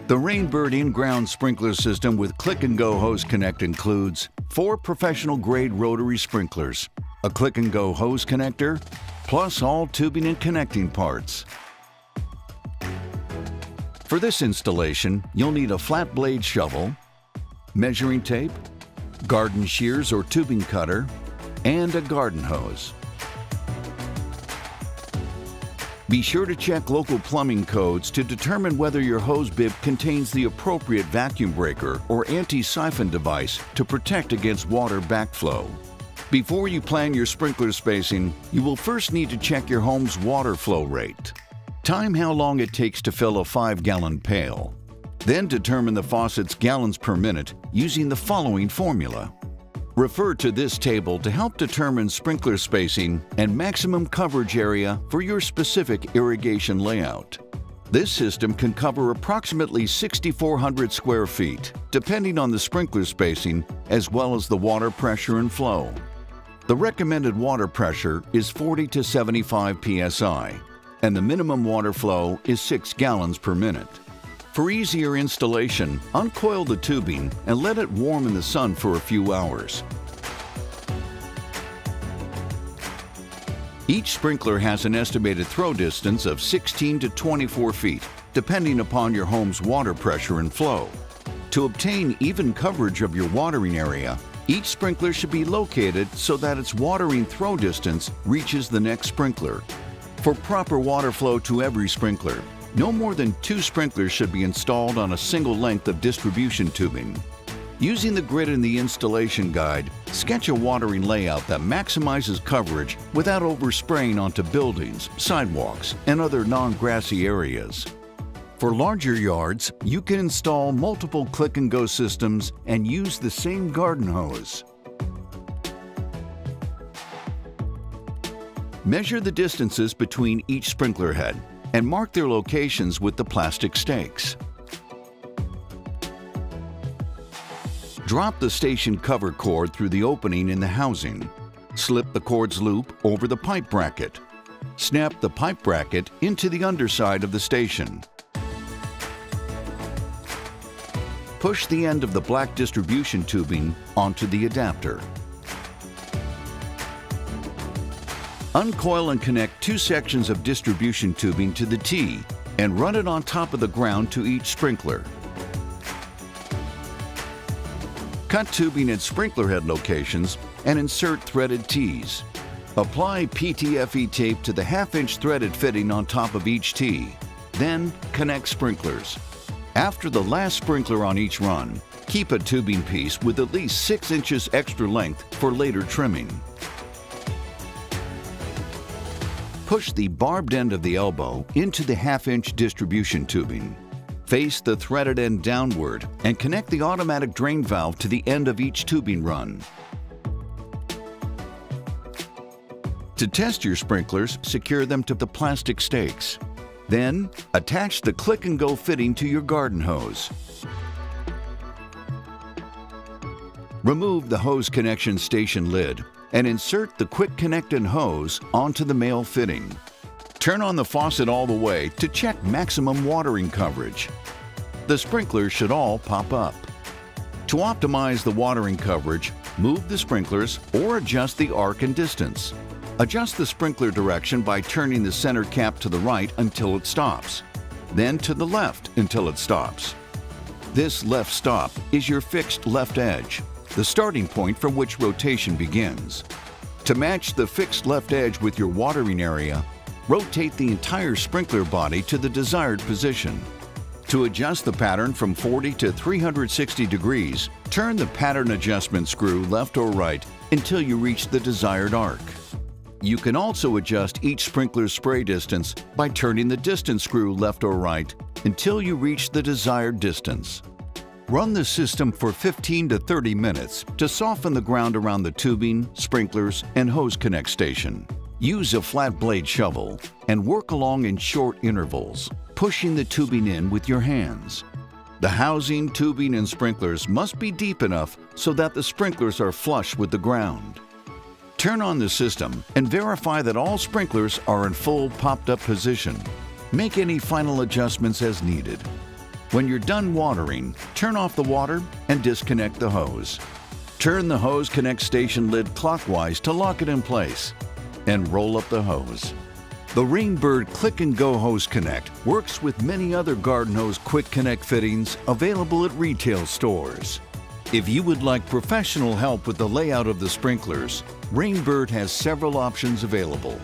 The Rainbird in-ground sprinkler system with Click-and-Go Hose Connect includes 4 professional-grade rotary sprinklers, a Click-and-Go hose connector, plus all tubing and connecting parts. For this installation, you'll need a flat blade shovel, measuring tape, garden shears or tubing cutter, and a garden hose. Be sure to check local plumbing codes to determine whether your hose bib contains the appropriate vacuum breaker or anti-siphon device to protect against water backflow. Before you plan your sprinkler spacing, you will first need to check your home's water flow rate. Time how long it takes to fill a 5-gallon pail. Then determine the faucet's gallons per minute using the following formula. Refer to this table to help determine sprinkler spacing and maximum coverage area for your specific irrigation layout. This system can cover approximately 6,400 square feet, depending on the sprinkler spacing as well as the water pressure and flow. The recommended water pressure is 40 to 75 psi, and the minimum water flow is 6 gallons per minute. For easier installation, uncoil the tubing and let it warm in the sun for a few hours. Each sprinkler has an estimated throw distance of 16 to 24 feet, depending upon your home's water pressure and flow. To obtain even coverage of your watering area, each sprinkler should be located so that its watering throw distance reaches the next sprinkler. For proper water flow to every sprinkler, no more than 2 sprinklers should be installed on a single length of distribution tubing. Using the grid in the installation guide, sketch a watering layout that maximizes coverage without overspraying onto buildings, sidewalks, and other non-grassy areas. For larger yards, you can install multiple Click-and-Go systems and use the same garden hose. Measure the distances between each sprinkler head and mark their locations with the plastic stakes. Drop the station cover cord through the opening in the housing. Slip the cord's loop over the pipe bracket. Snap the pipe bracket into the underside of the station. Push the end of the black distribution tubing onto the adapter. Uncoil and connect 2 sections of distribution tubing to the T and run it on top of the ground to each sprinkler. Cut tubing at sprinkler head locations and insert threaded T's. Apply PTFE tape to the 1/2-inch threaded fitting on top of each T. Then connect sprinklers. After the last sprinkler on each run, keep a tubing piece with at least 6 inches extra length for later trimming. Push the barbed end of the elbow into the 1/2-inch distribution tubing. Face the threaded end downward and connect the automatic drain valve to the end of each tubing run. To test your sprinklers, secure them to the plastic stakes. Then, attach the Click-and-Go fitting to your garden hose. Remove the hose connection station lid and insert the quick connect and hose onto the male fitting. Turn on the faucet all the way to check maximum watering coverage. The sprinklers should all pop up. To optimize the watering coverage, move the sprinklers or adjust the arc and distance. Adjust the sprinkler direction by turning the center cap to the right until it stops, then to the left until it stops. This left stop is your fixed left edge, the starting point from which rotation begins. To match the fixed left edge with your watering area, rotate the entire sprinkler body to the desired position. To adjust the pattern from 40 to 360 degrees, turn the pattern adjustment screw left or right until you reach the desired arc. You can also adjust each sprinkler's spray distance by turning the distance screw left or right until you reach the desired distance. Run the system for 15 to 30 minutes to soften the ground around the tubing, sprinklers, and hose connect station. Use a flat blade shovel and work along in short intervals, pushing the tubing in with your hands. The housing, tubing, and sprinklers must be deep enough so that the sprinklers are flush with the ground. Turn on the system and verify that all sprinklers are in full popped-up position. Make any final adjustments as needed. When you're done watering, turn off the water and disconnect the hose. Turn the Hose Connect station lid clockwise to lock it in place and roll up the hose. The Rainbird Click and Go Hose Connect works with many other garden hose quick connect fittings available at retail stores. If you would like professional help with the layout of the sprinklers, Rainbird has several options available.